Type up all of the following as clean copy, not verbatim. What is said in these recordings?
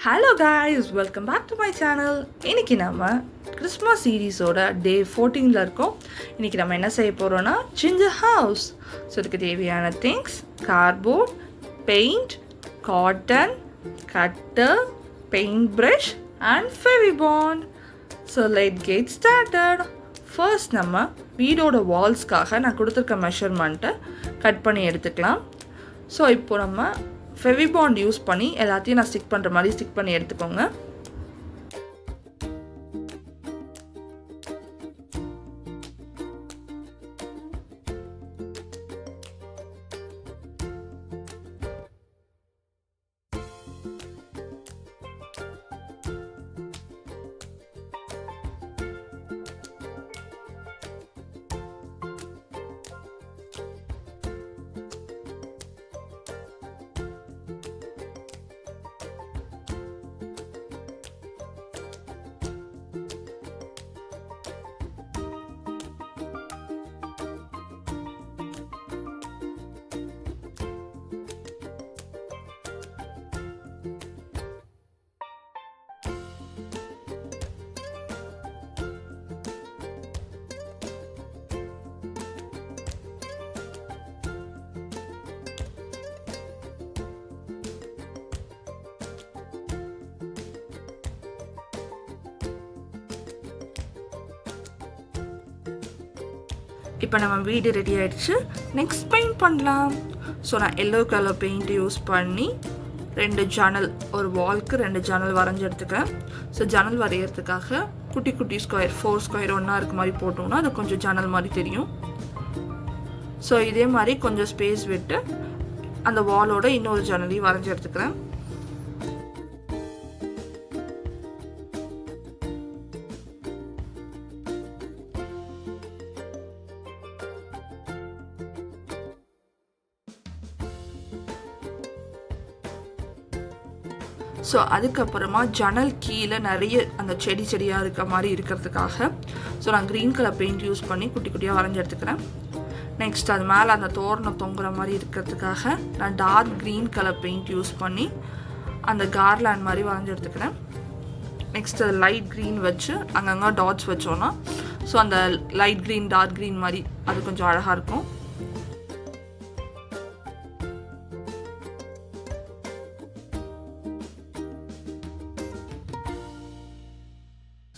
Hello guys, welcome back to my channel. இன்னைக்கு நம்ம Christmas சீரிஸோட டே 14ல இருக்கோம். இன்னைக்கு நம்ம என்ன செய்ய போறோம்னா ginger house. ஸோ இதுக்கு தேவையான things cardboard, paint, cotton, cutter, paint brush and Fevibond. So let's get started. First நம்ம வீடோட வால்ஸ்க்காக நான் கொடுத்துருக்க மெஷர்மெண்ட்டை கட் பண்ணி எடுத்துக்கலாம். ஸோ இப்போ நம்ம ஃபெவிபாண்ட் யூஸ் பண்ணி எல்லாத்தையும் நான் ஸ்டிக் பண்ணுற மாதிரி ஸ்டிக் பண்ணி எடுத்துக்கோங்க. இப்போ நம்ம வீடு ரெடி ஆகிடுச்சு. நெக்ஸ்ட் பெயிண்ட் பண்ணலாம். ஸோ நான் எல்லோ கலர் பெயிண்ட் யூஸ் பண்ணி 2 ஜன்னல், ஒரு வால்க்கு 2 ஜன்னல் வரைஞ்சி எடுத்துக்கிறேன். ஸோ ஜன்னல் வரைகிறதுக்காக குட்டி குட்டி ஸ்கொயர் 4 ஸ்கொயர் ஒன்றா இருக்க மாதிரி போட்டோம்னா அது கொஞ்சம் ஜன்னல் மாதிரி தெரியும். ஸோ இதே மாதிரி கொஞ்சம் ஸ்பேஸ் விட்டு அந்த வாலோட இன்னொரு ஜன்னலையும் வரைஞ்சி எடுத்துக்கிறேன். ஸோ அதுக்கப்புறமா ஜன்னல் கீழே நிறைய அந்த செடியாக இருக்க மாதிரி இருக்கிறதுக்காக ஸோ நான் க்ரீன் கலர் பெயிண்ட் யூஸ் பண்ணி குட்டி குட்டியாக வரைஞ்சி எடுத்துக்கிறேன். நெக்ஸ்ட் அது மேலே அந்த தோரணம் தொங்குற மாதிரி இருக்கிறதுக்காக நான் dark green colour paint use பண்ணி அந்த கார்லேண்ட் மாதிரி வரைஞ்சி எடுத்துக்கிறேன். நெக்ஸ்ட் அது லைட் க்ரீன் வச்சு அங்கங்கே டாட்ஸ் வச்சோன்னா ஸோ அந்த லைட் க்ரீன் டார்க் க்ரீன் மாதிரி அது கொஞ்சம் அழகாக இருக்கும்.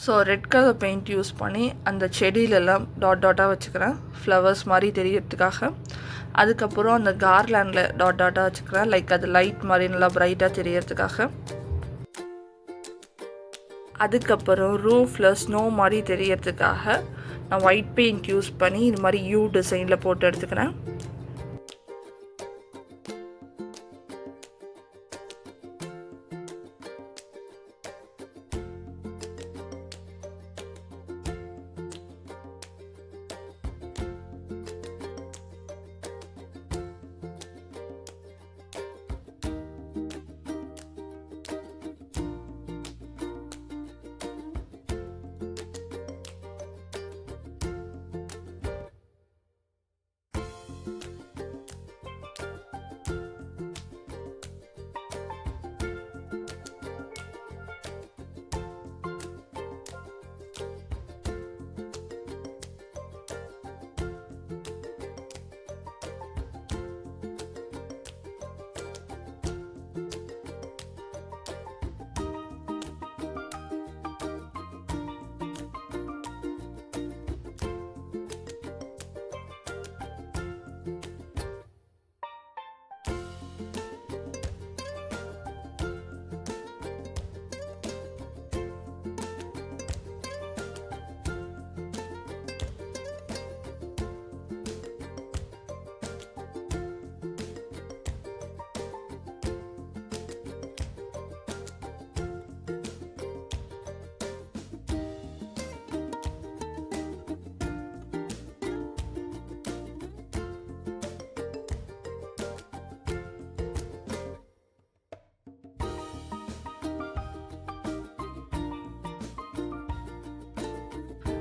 So red colour paint use பண்ணி அந்த செடியிலெல்லாம் டாட்டாக வச்சுக்கிறேன் ஃப்ளவர்ஸ் மாதிரி தெரியறதுக்காக. அதுக்கப்புறம் அந்த கார்லேண்டில் டாட்டாக வச்சுக்கிறேன், லைக் அது லைட் மாதிரி நல்லா ப்ரைட்டாக தெரியறதுக்காக. அதுக்கப்புறம் ரூஃபில் ஸ்னோ மாதிரி தெரியறதுக்காக நான் ஒயிட் பெயிண்ட் யூஸ் பண்ணி இது மாதிரி யூ டிசைனில் போட்டு எடுத்துக்கிறேன்.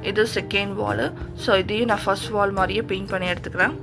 இது செகண்ட் வால். ஸோ இதையும் நான் ஃபர்ஸ்ட் வால் மாதிரியே பெயிண்ட் பண்ணி எடுத்துக்கிறேன்.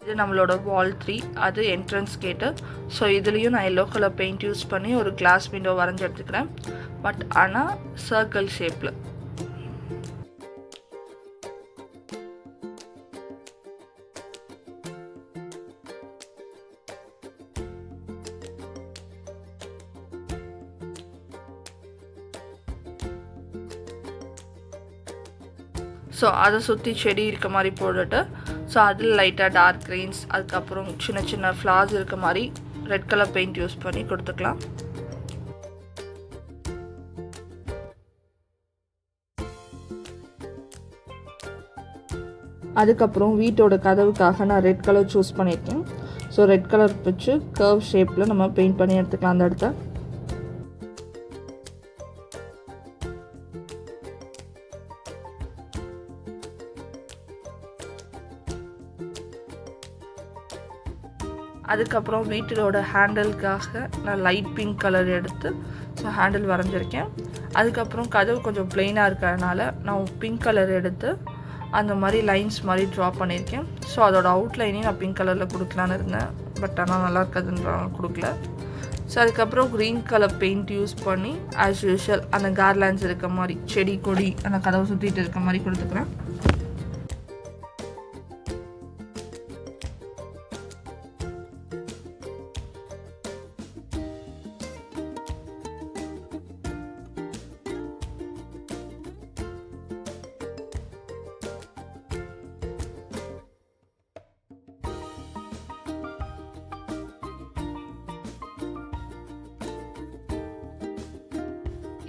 இது நம்மளோட வால் 3, அது என்ட்ரன்ஸ் கேட்டு. ஸோ இதுலேயும் நான் எல்லோ கலர் பெயிண்ட் யூஸ் பண்ணி ஒரு கிளாஸ் விண்டோ வரைஞ்சி எடுத்துக்கிறேன். பட் ஆனால் சர்க்கிள் ஷேப்பில். ஸோ அதை சுற்றி செடி இருக்க மாதிரி போட்டுட்டு, ஸோ அதில் லைட்டாக டார்க் க்ரீன்ஸ், அதுக்கப்புறம் சின்ன சின்ன ஃப்ளார்ஸ் இருக்க மாதிரி ரெட் கலர் பெயிண்ட் யூஸ் பண்ணி கொடுத்துக்கலாம். அதுக்கப்புறம் வீட்டோட கதவுக்காக நான் ரெட் கலர் சூஸ் பண்ணியிருக்கேன். ஸோ ரெட் கலர் வச்சு கர்வ் ஷேப்பில் நம்ம பெயிண்ட் பண்ணி எடுத்துக்கலாம் அந்த இடத்த. அதுக்கப்புறம் வீட்டோட ஹேண்டிலுக்காக நான் லைட் பிங்க் கலர் எடுத்து ஸோ ஹேண்டில் வரைஞ்சிருக்கேன். அதுக்கப்புறம் கதவு கொஞ்சம் ப்ளெயினாக இருக்கிறதுனால நான் பிங்க் கலர் எடுத்து அந்த மாதிரி லைன்ஸ் மாதிரி ட்ரா பண்ணியிருக்கேன். ஸோ அதோட அவுட்லைனையும் நான் பிங்க் கலரில் கொடுக்கலான்னு இருந்தேன். பட் ஆனால் நல்லா இருக்காதுன்றாங்க, கொடுக்கல. ஸோ அதுக்கப்புறம் க்ரீன் கலர் பெயிண்ட் யூஸ் பண்ணி ஆஸ் யூஷுவல் அந்த கார்லாண்ட்ஸ் இருக்க மாதிரி செடி கொடி அந்த கதவை சுற்றிட்டு இருக்க மாதிரி கொடுத்துக்கிறேன்.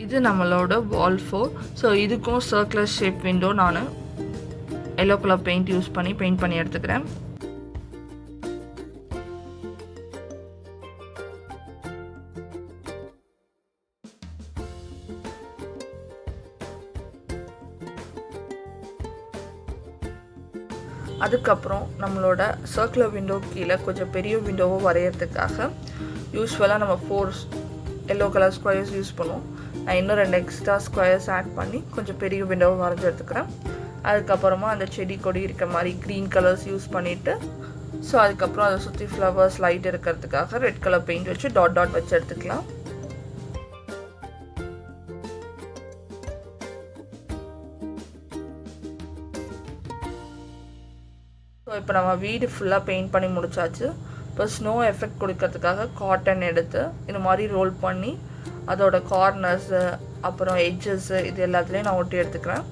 இது நம்மளோட வால் 4. ஸோ இதுக்கும் சர்க்குலர் ஷேப் விண்டோ நான் எல்லோ கலர் பெயிண்ட் யூஸ் பண்ணி பெயிண்ட் பண்ணி எடுத்துக்கிறேன். அதுக்கப்புறம் நம்மளோட சர்க்குலர் விண்டோ கீழே கொஞ்சம் பெரிய விண்டோவை வரைகிறதுக்காக யூஸ்வலாக நம்ம 4 எல்லோ கலர் ஸ்கொயர்ஸ் யூஸ் பண்ணுவோம். நான் இன்னும் 2 எக்ஸ்ட்ரா ஸ்கொயர்ஸ் ஆட் பண்ணி கொஞ்சம் பெரிய விண்டோவை வரைஞ்சி எடுத்துக்கிறேன். அதுக்கப்புறமா அந்த செடி கொடி இருக்க மாதிரி க்ரீன் கலர்ஸ் யூஸ் பண்ணிவிட்டு, ஸோ அதுக்கப்புறம் அதை சுற்றி ஃப்ளவர்ஸ் லைட் இருக்கிறதுக்காக ரெட் கலர் பெயிண்ட் வச்சு டாட் டாட் வச்சு எடுத்துக்கலாம். ஸோ இப்போ நம்ம வீடு ஃபுல்லாக பெயிண்ட் பண்ணி முடிச்சாச்சு. இப்போ ஸ்னோ எஃபெக்ட் கொடுக்கறதுக்காக காட்டன் எடுத்து இந்த மாதிரி ரோல் பண்ணி அதோட கார்னர்ஸு அப்புறம் எட்ஜஸ்ஸு இது எல்லாத்துலேயும் நான் ஒட்டி எடுத்துக்கிறேன்.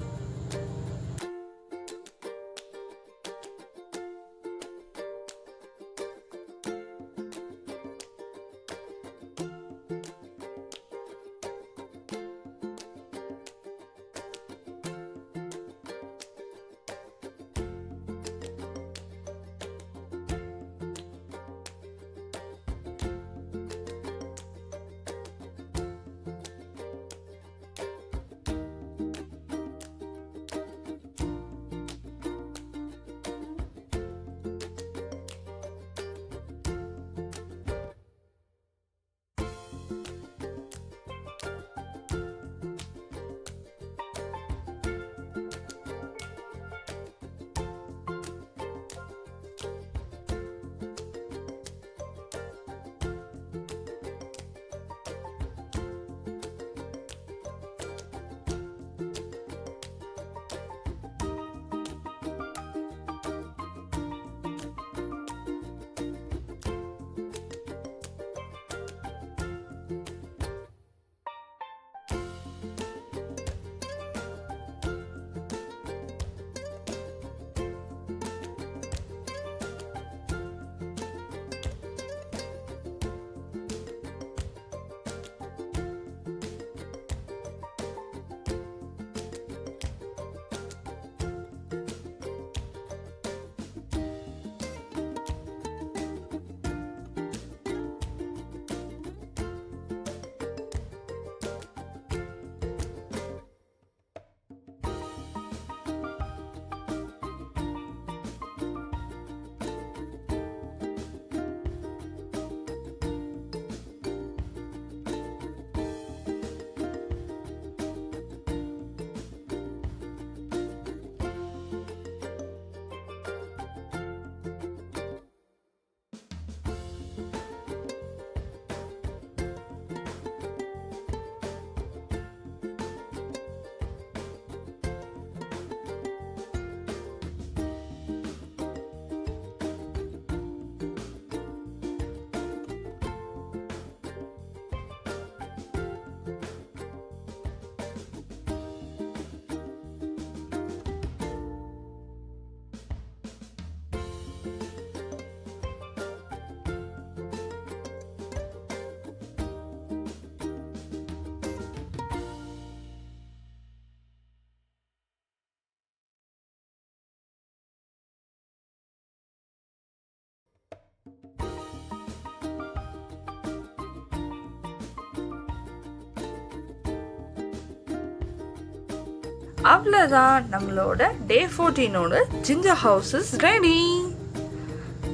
அவ்வளோதான், நம்மளோட டே 14ஓட ginger house is ready.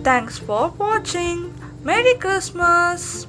Thanks for வாட்சிங். Merry Christmas.